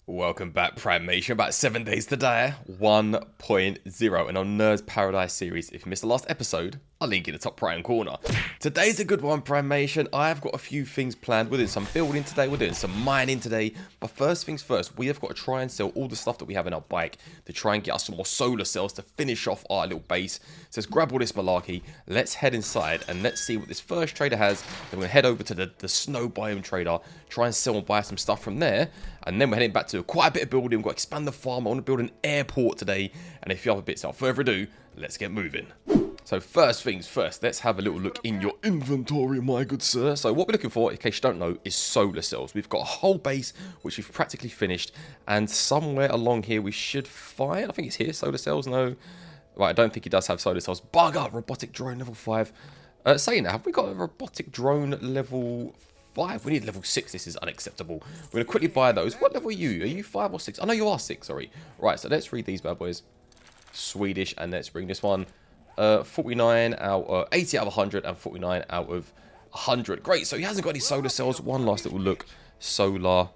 Welcome back, Primate. About 7 days to die, 1.0, and on Nerd's Paradise series. If you missed the last episode, I'll link in the top right hand corner. Today's a good one, Primation. I've got a few things planned. We're doing some building today, we're doing some mining today. But first things first, we have got to try and sell all the stuff that we have in our bike to try and get us some more solar cells to finish off our little base. So let's grab all this malarkey, let's head inside and let's see what this first trader has. Then we're going to head over to the snow biome trader, try and sell and buy some stuff from there. And then we're heading back to quite a bit of building. We've got to expand the farm. I want to build an airport today and a few other bits. Without further ado, let's get moving. So first things first, let's have a little look in your inventory, my good sir. So what we're looking for, in case you don't know, is solar cells. We've got a whole base, which we've practically finished. And somewhere along here, we should find, I think it's here, solar cells, no. Right, I don't think he does have solar cells. Bugger, robotic drone level 5. Saying that, have we got a robotic drone level 5? We need level 6. This is unacceptable. We're going to quickly buy those. What level are you? Are you 5 or 6? I know you are 6, sorry. Right, so let's read these bad boys. Swedish, and let's bring this one. 49 out of 80 out of 100 and 49 out of 100. Great, so he hasn't got any solar cells. One last little look. Solar.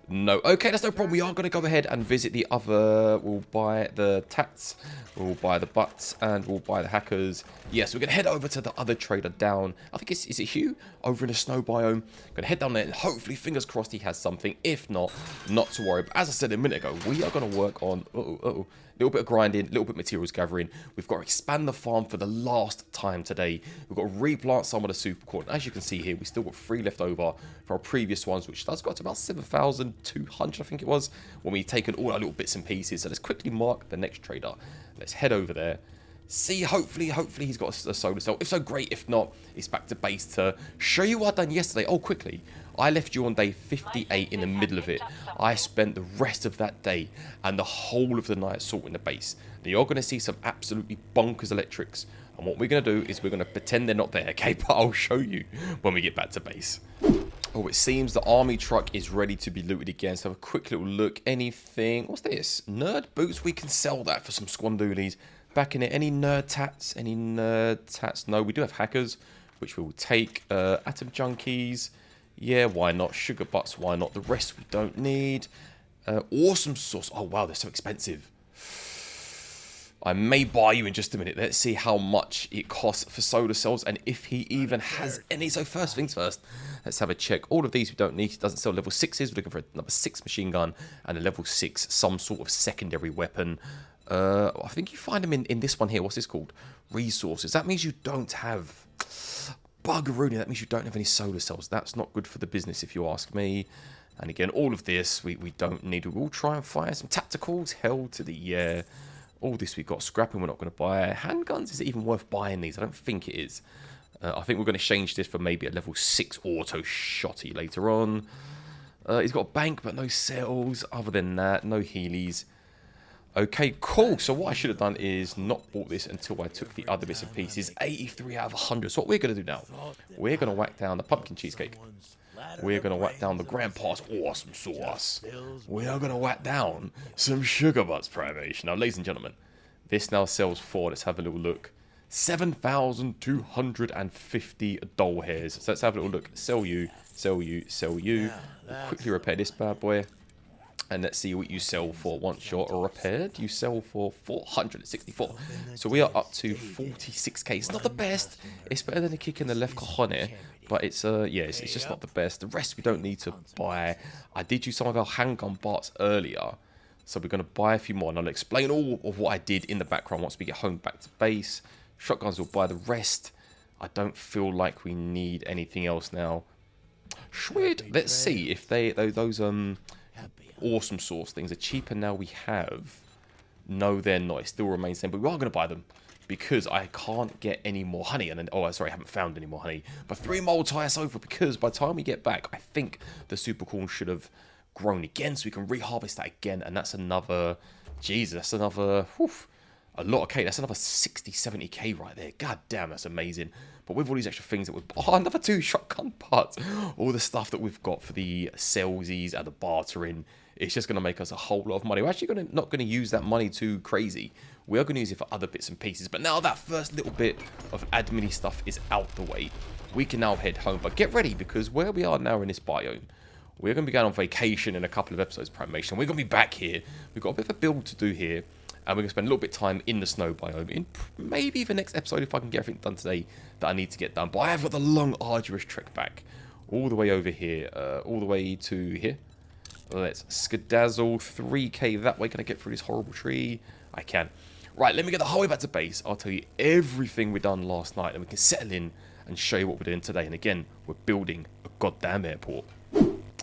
No. Okay, that's no problem. We are going to go ahead and visit the other. We'll buy the tats. We'll buy the butts. And we'll buy the hackers. Yes, we're going to head over to the other trader down. I think is it Hugh? Over in the snow biome. Going to head down there and hopefully, fingers crossed, he has something. If not, not to worry. But as I said a minute ago, we are going to work on... a little bit of grinding, a little bit of materials gathering. We've got to expand the farm for the last time today. We've got to replant some of the super corn. As you can see here, we still got 3 left over for our previous ones, which does got to about 7,200, I think it was, when we've taken all our little bits and pieces. So let's quickly mark the next trader. Let's head over there. See, hopefully he's got a solar cell. If so, great. If not, it's back to base to show you what I've done yesterday. Oh, quickly. I left you on day 58 in the middle of it. I spent the rest of that day and the whole of the night sorting the base. Now, you're going to see some absolutely bonkers electrics. And what we're going to do is we're going to pretend they're not there, okay? But I'll show you when we get back to base. Oh, it seems the army truck is ready to be looted again. So have a quick little look. Anything? What's this? Nerd boots? We can sell that for some squandoolies. Back in it. Any nerd tats? Any nerd tats? No, we do have hackers, which we will take. Atom junkies. Yeah, why not? Sugar butts, why not? The rest we don't need. Awesome sauce. Oh, wow, they're so expensive. I may buy you in just a minute. Let's see how much it costs for solar cells and if he even has any. So first things first, let's have a check. All of these we don't need. He doesn't sell level 6s. We're looking for another 6 machine gun and a level 6 some sort of secondary weapon. I think you find them in this one here. What's this called? Resources. That means you don't have... Buggeroony, that means you don't have any solar cells. That's not good for the business if you ask me. And again, all of this we don't need. We'll try and fire some tacticals. Hell to the yeah. All this we've got scrapping we're not going to buy. Handguns, is it even worth buying these? I don't think it is. I think we're going to change this for maybe a level 6 auto shotty later on. He's got a bank but no cells. Other than that, no healies. Okay, cool. So what I should have done is not bought this until I took the other bits and pieces. 83 out of 100. So what we're going to do now, we're going to whack down the pumpkin cheesecake. We're going to whack down the grandpa's awesome sauce. We are going to whack down some sugar butts, Primation. Now, ladies and gentlemen, this now sells for, let's have a little look, 7,250 doll hairs. So let's have a little look. Sell you, sell you, sell you. We'll quickly repair this bad boy. And let's see what you sell for once you're repaired. You sell for 464. So we are up to 46k. It's not the best. It's better than a kick in the left cojones. But it's yeah, it's just not the best. The rest we don't need to buy. I did use some of our handgun parts earlier. So we're going to buy a few more. And I'll explain all of what I did in the background once we get home back to base. Shotguns will buy the rest. I don't feel like we need anything else now. Sweet. Let's see if those awesome sauce things are cheaper now we have. No, they're not. It still remains the same, but we are going to buy them because I can't get any more honey. And then, oh, sorry, I haven't found any more honey. But 3 more will tie us over because by the time we get back, I think the super corn should have grown again, so we can reharvest that again. And that's another, Jesus, that's another, a lot of K. That's another 60, 70k right there. God damn, that's amazing. But with all these extra things that we've... Oh, another 2 shotgun parts. All the stuff that we've got for the salesies and the bartering. It's just going to make us a whole lot of money. We're actually not going to use that money too crazy. We are going to use it for other bits and pieces. But now that first little bit of admin stuff is out the way, we can now head home. But get ready, because where we are now in this biome, we're going to be going on vacation in a couple of episodes, Primation. We're going to be back here. We've got a bit of a build to do here. And we're going to spend a little bit of time in the snow biome. In maybe the next episode, if I can get everything done today that I need to get done. But I have got the long, arduous trek back. All the way over here. All the way to here. Let's skedazzle 3k that way. Can I get through this horrible tree? I can. Right, let me get the whole way back to base. I'll tell you everything we done last night. And we can settle in and show you what we're doing today. And again, we're building a goddamn airport.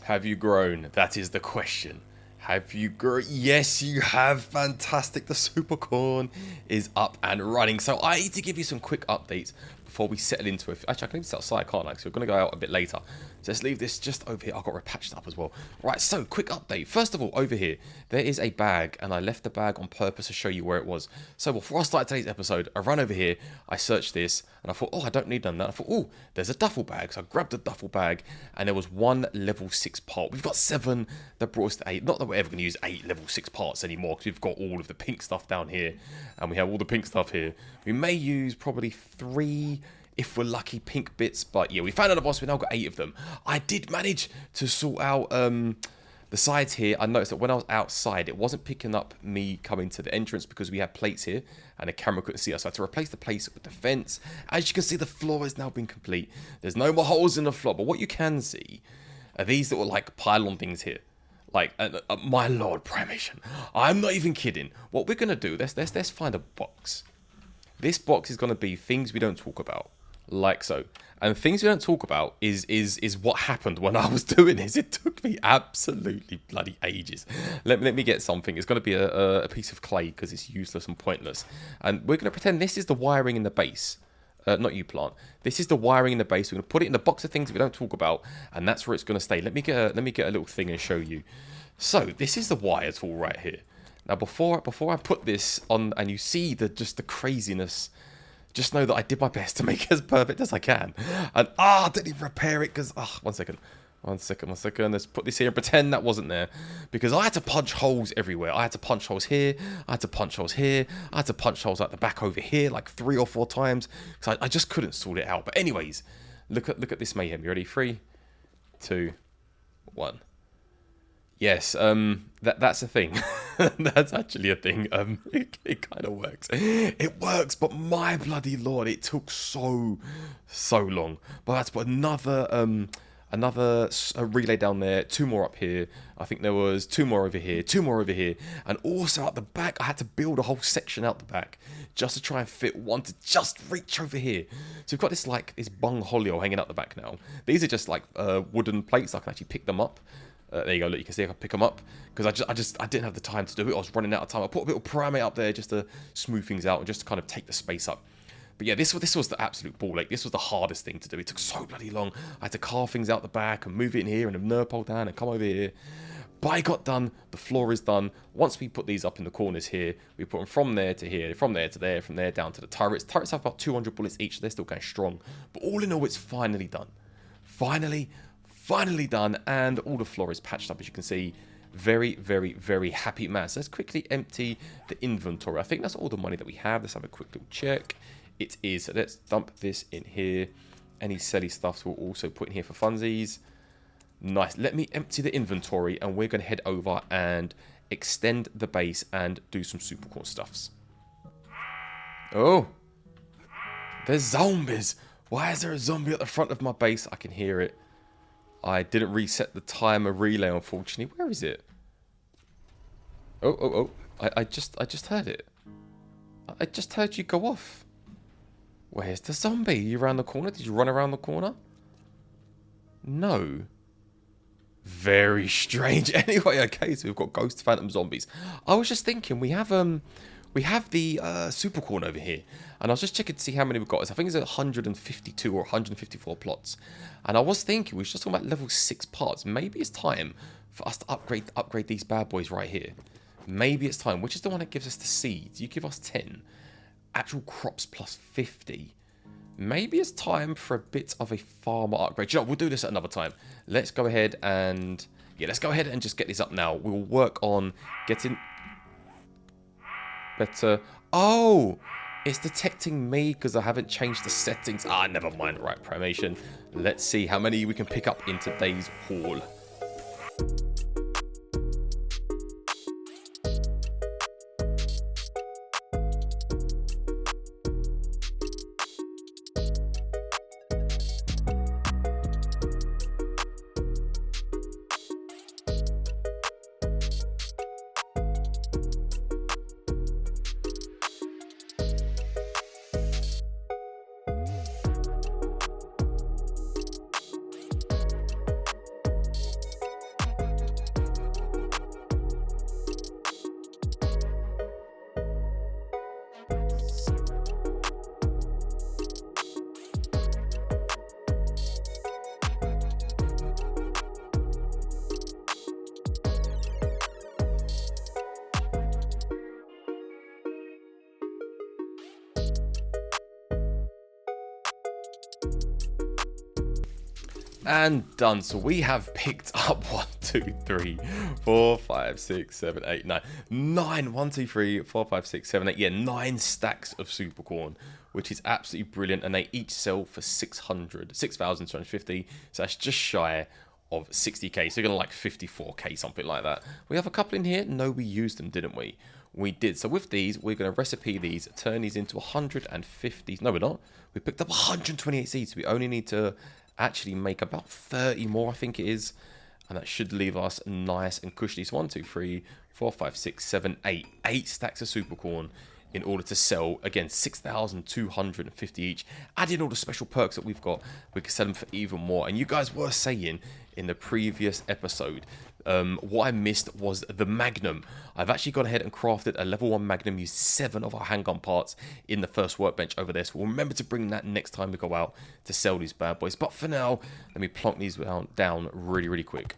Have you grown? That is the question. Have you grown? Yes, you have. Fantastic. The super corn is up and running. So I need to give you some quick updates before we settle into it. Actually, I can leave this outside, can't I? So we're going to go out a bit later. So let's leave this just over here. I've got it patched up as well. Right, so quick update. First of all, over here, there is a bag, and I left the bag on purpose to show you where it was. So before I started today's episode, I ran over here, I searched this, and I thought, oh, I don't need none of that. I thought, oh, there's a duffel bag. So I grabbed the duffel bag, and there was one level 6 part. We've got 7 that brought us to 8. Not that we're ever going to use 8 level 6 parts anymore, because we've got all of the pink stuff down here, and we have all the pink stuff here. We may use probably 3... if we're lucky, pink bits. But yeah, we found out the boss. We now got 8 of them. I did manage to sort out the sides here. I noticed that when I was outside, it wasn't picking up me coming to the entrance because we had plates here and the camera couldn't see us. So I had to replace the plates with the fence. As you can see, the floor has now been complete. There's no more holes in the floor. But what you can see are these little like pylon things here. Like, my lord, Primation. I'm not even kidding. What we're going to do, let's find a box. This box is going to be things we don't talk about. Like so. And things we don't talk about is what happened when I was doing this. It took me absolutely bloody ages. Let me get something. It's going to be a piece of clay because it's useless and pointless. And we're going to pretend this is the wiring in the base. Not you, plant. This is the wiring in the base. We're going to put it in the box of things we don't talk about. And that's where it's going to stay. Let me get a little thing and show you. So, this is the wire tool right here. Now, before I put this on and you see just the craziness... just know that I did my best to make it as perfect as I can. And, I didn't even repair it because, one second. Let's put this here and pretend that wasn't there. Because I had to punch holes everywhere. I had to punch holes here. I had to punch holes here. I had to punch holes at the back over here like 3 or 4 times. Because I just couldn't sort it out. But anyways, look at this mayhem. You ready? 3, 2, 1. Yes, that's a thing. That's actually a thing. It kind of works. It works, but my bloody lord, it took so long. But that's put another relay down there, 2 more up here. I think there was 2 more over here, 2 more over here, and also at the back, I had to build a whole section out the back just to try and fit one to just reach over here. So we've got this bung holio hanging out the back now. These are just like wooden plates. I can actually pick them up. There you go, look, you can see I can pick them up because I didn't have the time to do it. I was running out of time. I put a little Primate up there just to smooth things out and just to kind of take the space up. But yeah, this was the absolute ball. Like, this was the hardest thing to do. It took so bloody long. I had to carve things out the back and move it in here and a nerve pole down and come over here. But I got done. The floor is done. Once we put these up in the corners here, we put them from there to here, from there to there, from there down to the turrets. Turrets have about 200 bullets each. They're still going strong. But all in all, it's finally done. Finally done, and all the floor is patched up, as you can see. Very, very, very happy man. So let's quickly empty the inventory. I think that's all the money that we have. Let's have a quick little check. It is. So let's dump this in here. Any selly stuffs we'll also put in here for funsies. Nice. Let me empty the inventory, and we're going to head over and extend the base and do some super cool stuffs. Oh, there's zombies. Why is there a zombie at the front of my base? I can hear it. I didn't reset the timer relay, unfortunately. Where is it? Oh. I just heard it. I just heard you go off. Where's the zombie? You around the corner? Did you run around the corner? No. Very strange. Anyway, okay, so we've got ghost phantom zombies. I was just thinking, we have the super corn over here, and I was just checking to see how many we've got. I think it's 152 or 154 plots, and I was thinking we were just talking about level 6 parts. Maybe it's time for us to upgrade these bad boys right here. Maybe it's time. Which is the one that gives us the seeds? You give us 10. Actual crops plus 50. Maybe it's time for a bit of a farmer upgrade. You know, we'll do this at another time. Let's go ahead and just get this up now. We'll work on getting better. Oh, it's detecting me because I haven't changed the settings. Never mind. Right, Primation. Let's see how many we can pick up in today's haul. And done. So we have picked up 1, 2, 3, 4, 5, 6, 7, 8, 9. 9. 1, 2, 3, 4, 5, 6, 7, 8. Yeah, 9 stacks of super corn, which is absolutely brilliant. And they each sell for 6,250. So that's just shy of 60k. So you're gonna like 54k, something like that. We have a couple in here. No, we used them, didn't we? We did. So with these, we're going to recipe these, turn these into 150. No, we're not. We picked up 128 seeds. We only need to actually make about 30 more, I think it is. And that should leave us nice and cushy. So 1, 2, 3, 4, 5, 6, 7, 8. 8 stacks of super corn in order to sell, again, 6,250 each. Add in all the special perks that we've got, we can sell them for even more. And you guys were saying in the previous episode, what I missed was the Magnum. I've actually gone ahead and crafted a level 1 Magnum, used 7 of our handgun parts in the first workbench over there. So we'll remember to bring that next time we go out to sell these bad boys. But for now, let me plonk these down really, really quick.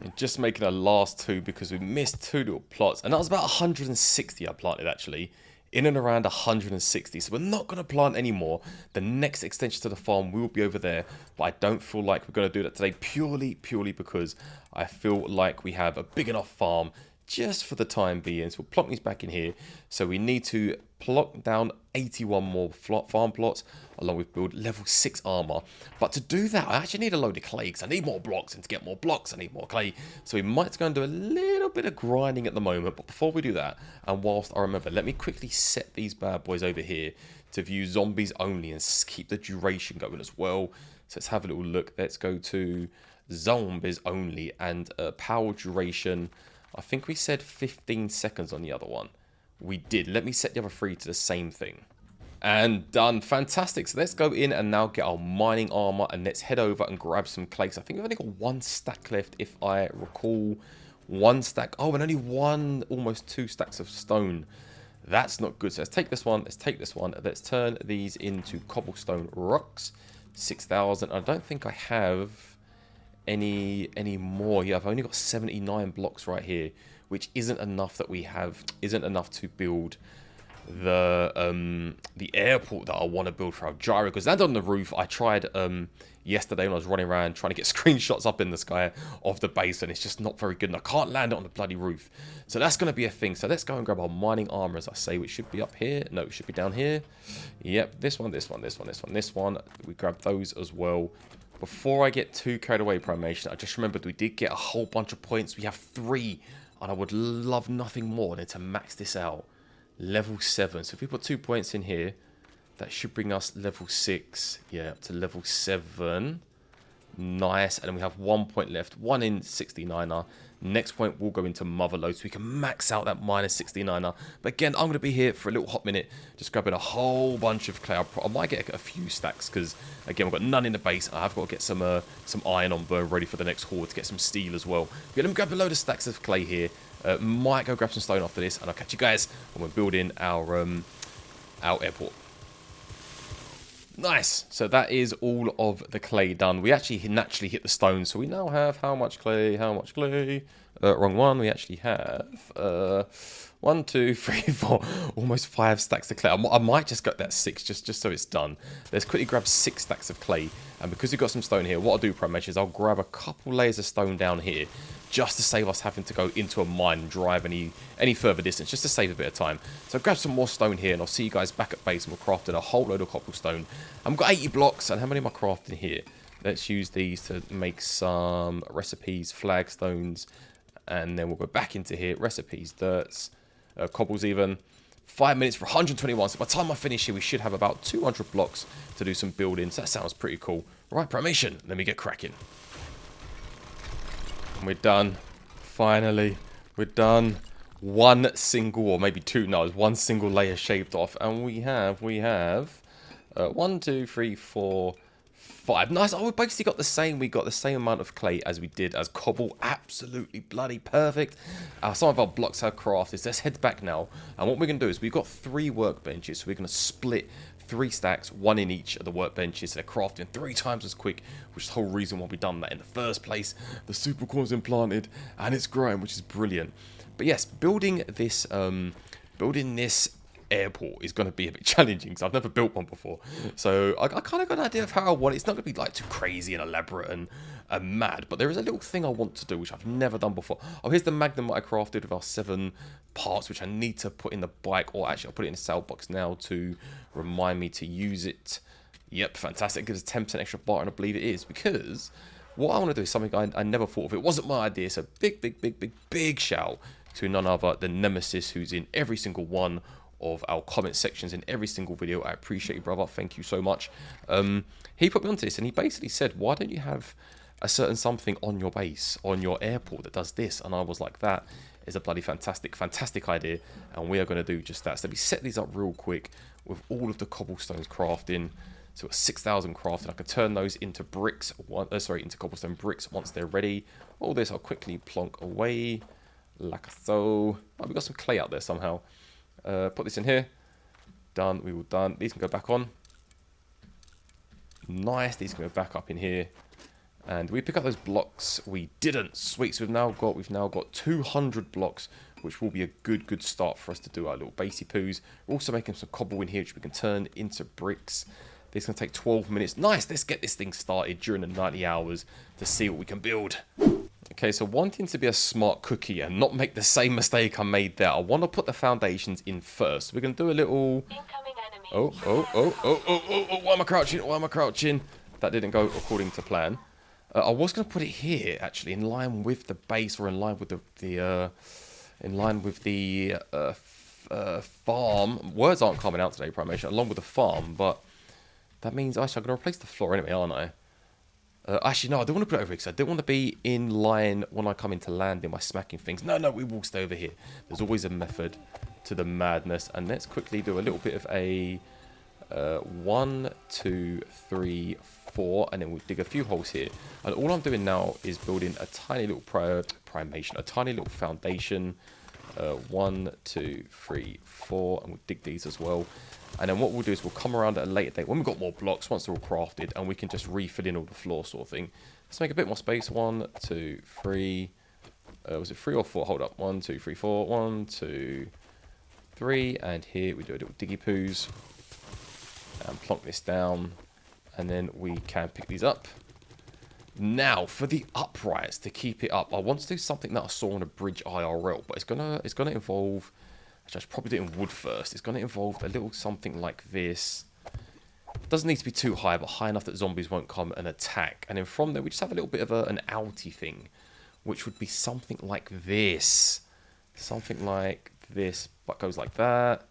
And just making a last 2 because we missed 2 little plots. And that was about 160 I planted actually. In and around 160. So we're not going to plant anymore. The next extension to the farm will be over there. But I don't feel like we're going to do that today purely because I feel like we have a big enough farm just for the time being. So we'll plonk these back in here. So we need to plonk down 81 more farm plots along with build level 6 armor. But to do that, I actually need a load of clay because I need more blocks, and to get more blocks, I need more clay. So we might go and do a little bit of grinding at the moment. But before we do that, and whilst I remember, let me quickly set these bad boys over here to view zombies only and keep the duration going as well. So let's have a little look. Let's go to zombies only and power duration. I think we said 15 seconds on the other one. We did. Let me set the other 3 to the same thing. And done. Fantastic. So let's go in and now get our mining armor and let's head over and grab some clay. So I think we've only got 1 stack left if I recall. 1 stack. Oh, and only almost 2 stacks of stone. That's not good. So let's take this one. Let's take this one. Let's turn these into cobblestone rocks. 6,000. I don't think I have any more. Yeah, I've only got 79 blocks right here, which isn't enough to build the airport that I want to build for our gyro, because that's on the roof. I tried yesterday when I was running around trying to get screenshots up in the sky of the base, and it's just not very good, and I can't land it on the bloody roof. So that's going to be a thing. So let's go and grab our mining armor, as I say, which should be up here. No, it should be down here. Yep, this one. We grab those as well. Before I get too carried away, Primation, I just remembered we did get a whole bunch of points. We have 3, and I would love nothing more than to max this out. Level 7. So if we put 2 points in here, that should bring us level 6. Yeah, up to level 7. Nice. And then we have 1 point left. 1 in 69er. Next point will go into Motherload, so we can max out that minus 69er. But again, I'm going to be here for a little hot minute, just grabbing a whole bunch of clay. I might get a few stacks, because again, we've got none in the base. I've got to get some iron on burn ready for the next horde to get some steel as well. But let me grab a load of stacks of clay here. Might go grab some stone after this, and I'll catch you guys when we're building our airport. Nice. So that is all of the clay done. We actually naturally hit the stone, so we now have how much clay? Wrong one. We actually have 1, 2, 3, 4, almost 5 stacks of clay. I might just get that 6 just so it's done. Let's quickly grab 6 stacks of clay, and because we've got some stone here, what I'll do, Primate, is I'll grab a couple layers of stone down here, just to save us having to go into a mine and drive any further distance, just to save a bit of time. So grab some more stone here, and I'll see you guys back at base, and we'll craft a whole load of cobblestone. I've got 80 blocks, and how many am I crafting here? Let's use these to make some recipes, flagstones, and then we'll go back into here. Recipes, dirts, cobbles even. 5 minutes for 121. So by the time I finish here, we should have about 200 blocks to do some building. So that sounds pretty cool. Right, Primation, let me get cracking. And we're done. Finally, we're done. One single, or maybe two, no, it's one single layer shaved off. And we have 1, 2, 3, 4, 5. Nice. Oh, we basically got the same. We got the same amount of clay as we did as cobble. Absolutely bloody perfect. Some of our blocks are crafted. Let's head back now. And what we're going to do is we've got 3 workbenches. So we're going to split 3 stacks, 1 in each of the workbenches. So they're crafting 3 times as quick, which is the whole reason why we've done that in the first place. The super corn's implanted and it's growing, which is brilliant. But yes, building this airport is going to be a bit challenging because I've never built one before. So I kind of got an idea of how I want it. It's not going to be like too crazy and elaborate and mad, but there is a little thing I want to do which I've never done before. Oh, here's the magnum that I crafted with our 7 parts, which I need to put in the bike, or actually I'll put it in the sail box now to remind me to use it. Yep, fantastic. It gives us 10% extra bar, and I believe it is, because what I want to do is something I never thought of. It wasn't my idea, so big shout to none other than Nemesis, who's in every single one of our comment sections in every single video. I appreciate you, brother. Thank you so much. He put me onto this, and he basically said, why don't you have a certain something on your base, on your airport that does this? And I was like, that is a bloody fantastic idea, and we are going to do just that. So let me set these up real quick with all of the cobblestones crafting. So it's 6,000 crafted. I can turn those into bricks, into cobblestone bricks once they're ready. All this I'll quickly plonk away, like so. Oh, we got some clay out there somehow. Put this in here. Done. We will done. These can go back on. Nice. These can go back up in here. And we pick up those blocks. We didn't. Sweet. So we've now got 200 blocks, which will be a good start for us to do our little basey poos. We're also making some cobble in here, which we can turn into bricks. This is going to take 12 minutes. Nice. Let's get this thing started during the 90 hours to see what we can build. Okay, so wanting to be a smart cookie and not make the same mistake I made there, I want to put the foundations in first. We're going to do a little... Oh, why am I crouching? That didn't go according to plan. I was going to put it here, actually, in line with the base, or in line with the farm. Words aren't coming out today, Primation, along with the farm, but that means actually I'm going to replace the floor anyway, aren't I? Actually, no, I don't want to put it over here because I don't want to be in line when I come into landing by smacking things. No, we will stay over here. There's always a method to the madness. And let's quickly do a little bit of a 1, 2, 3, 4, and then we'll dig a few holes here. And all I'm doing now is building a tiny little primation, a tiny little foundation. 1, 2, 3, 4, and we'll dig these as well. And then what we'll do is we'll come around at a later date when we've got more blocks, once they're all crafted, and we can just refill in all the floor sort of thing. Let's make a bit more space. 1, 2, 3. Was it 3 or 4? Hold up. 1, 2, 3, 4. 1, 2, 3. And here we do a little diggy poos. And plonk this down. And then we can pick these up. Now, for the uprights, to keep it up, I want to do something that I saw on a bridge IRL, but it's gonna involve... Actually, I should probably do it in wood first. It's going to involve a little something like this. It doesn't need to be too high, but high enough that zombies won't come and attack. And then from there, we just have a little bit of an outy thing, which would be something like this. Something like this, but goes like that.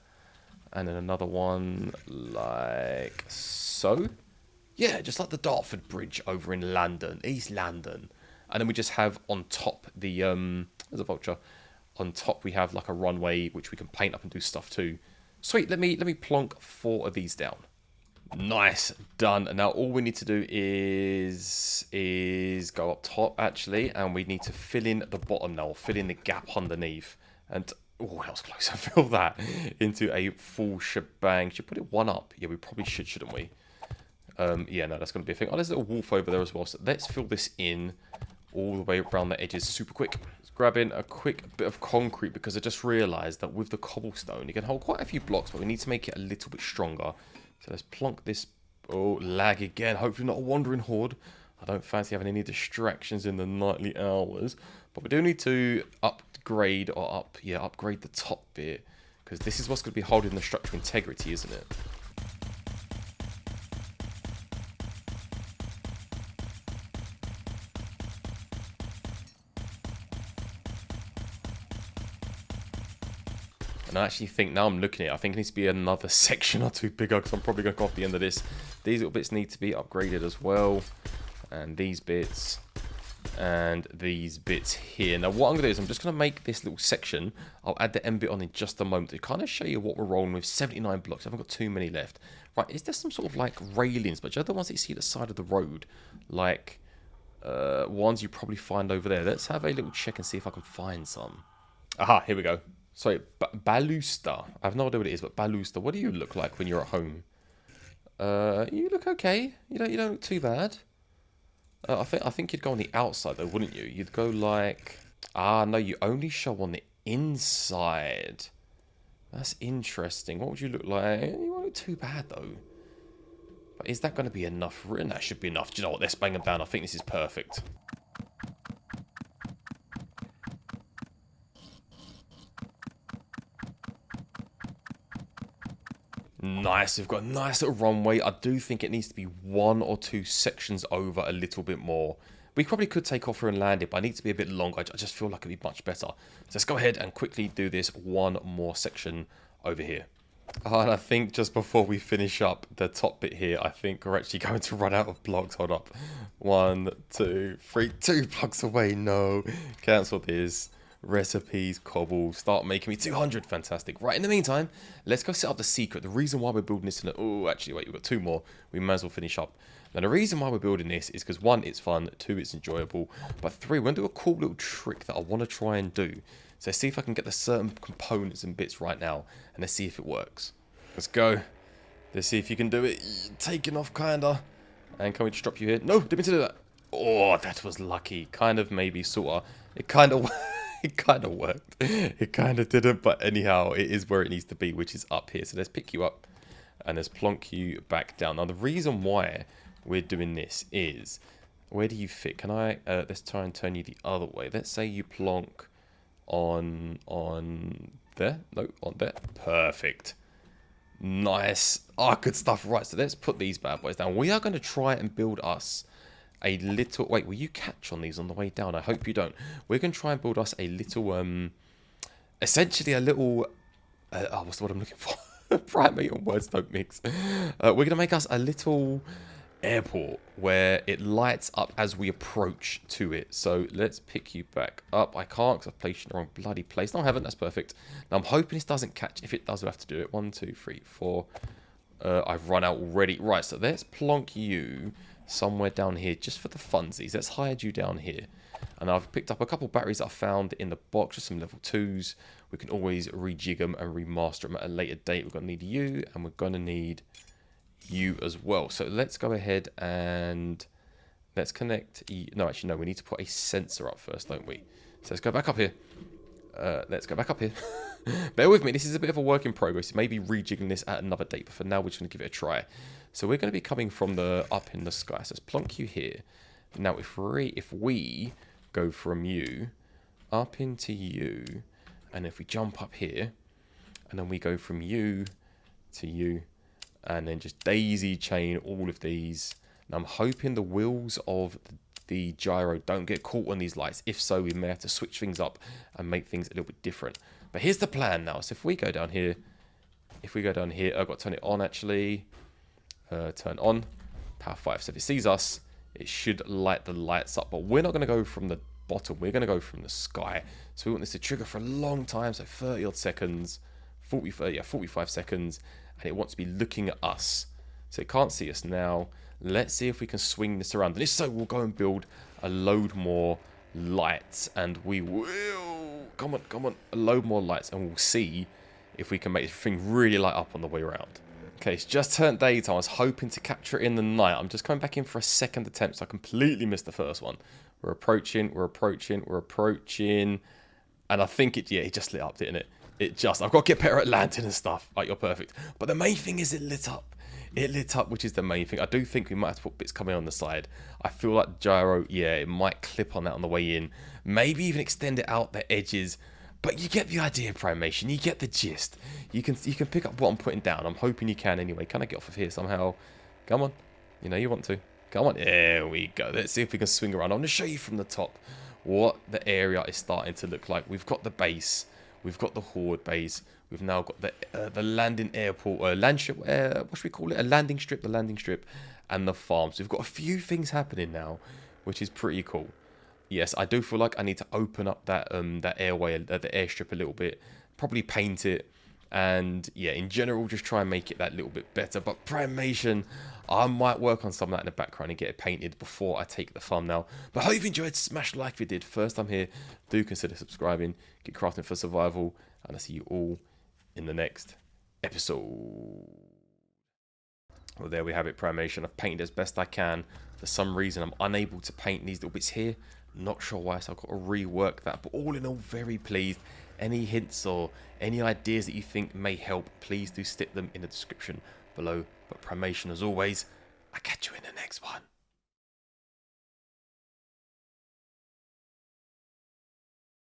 And then another one like so. Yeah, just like the Dartford Bridge over in London, East London. And then we just have on top the, there's a vulture. On top, we have like a runway, which we can paint up and do stuff too. Sweet, let me plonk 4 of these down. Nice, done. And now all we need to do is go up top, actually, and we need to fill in the bottom now, fill in the gap underneath. And, oh, that was close. I feel that into a full shebang. Should we put it 1 up? Yeah, we probably should, shouldn't we? Yeah, no, that's going to be a thing. Oh, there's a little wolf over there as well. So let's fill this in all the way around the edges super quick. Grabbing a quick bit of concrete because I just realised that with the cobblestone you can hold quite a few blocks, but we need to make it a little bit stronger. So let's plonk this. Oh, lag again. Hopefully not a wandering horde. I don't fancy having any distractions in the nightly hours, but we do need to upgrade the top bit, because this is what's going to be holding the structure integrity, isn't it? And I actually think, now I'm looking at it, I think it needs to be another section or two bigger, because I'm probably going to go off the end of this. These little bits need to be upgraded as well. And these bits. And these bits here. Now what I'm going to do is I'm just going to make this little section. I'll add the end bit on in just a moment to kind of show you what we're rolling with. 79 blocks. I haven't got too many left. Right, is there some sort of like railings? But you know the ones that you see at the side of the road? Like ones you probably find over there. Let's have a little check and see if I can find some. Aha, here we go. Sorry, baluster. I have no idea what it is, but baluster. What do you look like when you're at home? You look okay. You don't look too bad. I think you'd go on the outside though, wouldn't you? You'd go like... Ah, no, you only show on the inside. That's interesting. What would you look like? You won't look too bad though. But is that going to be enough? That should be enough. Do you know what? Let's bang them down. I think this is perfect. Nice, we've got a nice little runway. I do think it needs to be 1 or 2 sections over a little bit more. We probably could take off here and land it, but I need to be a bit longer. I just feel like it'd be much better. So let's go ahead and quickly do this 1 more section over here. And I think just before we finish up the top bit here, I think we're actually going to run out of blocks. Hold up. 1, 2, 3, 2 blocks away. No, cancel this. Recipes, cobble, start making me 200. Fantastic. Right, in the meantime, let's go set up the secret. The reason why we're building this in a... Oh, actually, wait, we've got 2 more. We might as well finish up. Now, the reason why we're building this is because 1, it's fun, 2, it's enjoyable, but 3, we're going to do a cool little trick that I want to try and do. So let's see if I can get the certain components and bits right now, and let's see if it works. Let's go. Let's see if you can do it. Taking off, kinda. And can we just drop you here? No, didn't mean to do that. Oh, that was lucky. Kind of, maybe, sorta. It kind of... It kind of worked. It kind of didn't, but anyhow, it is where it needs to be, which is up here. So let's pick you up and let's plonk you back down. Now, the reason why we're doing this is, where do you fit? Can I, let's try and turn you the other way. Let's say you plonk on there. No, on there. Perfect. Nice. Oh, good stuff. Right, so let's put these bad boys down. We are going to try and build us a little... Wait, will you catch on these on the way down? I hope you don't. We're going to try and build us a little... essentially a little... oh, what's the word I'm looking for? Primate and words don't mix. We're going to make us a little airport where it lights up as we approach to it. So let's pick you back up. I can't because I've placed you in the wrong bloody place. No, I haven't. That's perfect. Now, I'm hoping this doesn't catch. If it does, we'll have to do it. 1, 2, 3, 4. I've run out already. Right, so let's plonk you somewhere down here just for the funsies. Let's hide you down here. And I've picked up a couple batteries that I found in the box, just some level 2s. We can always rejig them and remaster them at a later date. We're going to need you, and we're going to need you as well. So let's go ahead and let's connect. No, actually, no, we need to put a sensor up first, don't we? So let's go back up here. Let's go back up here. Bear with me, this is a bit of a work in progress. Maybe rejigging this at another date, but for now we're just going to give it a try. So we're going to be coming from the up in the sky. So let's plonk you here. Now if we go from you up into you, and if we jump up here, and then we go from you to you, and then just daisy chain all of these. Now I'm hoping the wheels of the gyro don't get caught on these lights. If so, we may have to switch things up and make things a little bit different. But here's the plan now. So if we go down here, I've got to turn it on actually. Turn on, power 5. So if it sees us, it should light the lights up. But we're not going to go from the bottom. We're going to go from the sky. So we want this to trigger for a long time. So 30 odd seconds, 45 seconds. And it wants to be looking at us. So it can't see us now. Let's see if we can swing this around. And if so, we'll go and build a load more lights. And we will... Come on. A load more lights. And we'll see if we can make this thing really light up on the way around. Okay, it's just turned daytime. I was hoping to capture it in the night. I'm just coming back in for a second attempt, so I completely missed the first one. We're approaching. And I think it just lit up, didn't it? I've got to get better at landing and stuff. Right, you're perfect. But the main thing is it lit up. It lit up, which is the main thing. I do think we might have to put bits coming on the side. I feel like gyro, yeah, it might clip on that on the way in. Maybe even extend it out the edges. But you get the idea, Primation. You get the gist. You can pick up what I'm putting down. I'm hoping you can anyway. Can I get off of here somehow? Come on. You know you want to. Come on. There we go. Let's see if we can swing around. I'm going to show you from the top what the area is starting to look like. We've got the base. We've got the Horde base. We've now got the landing airport, land strip, what should we call it? A landing strip, the landing strip, and the farm. So we've got a few things happening now, which is pretty cool. Yes, I do feel like I need to open up that that airway, the airstrip a little bit, probably paint it, and yeah, in general, just try and make it that little bit better. But Primation, I might work on some of that in the background and get it painted before I take the thumbnail. But I hope you enjoyed. Smash like if you did. First time here, do consider subscribing. Get crafting for survival, and I'll see you all in the next episode. Well, there we have it, Primation. I've painted as best I can. For some reason, I'm unable to paint these little bits here. Not sure why, so I've got to rework that. But all in all, very pleased. Any hints or any ideas that you think may help, please do stick them in the description below. But Primation, as always, I'll catch you in the next one.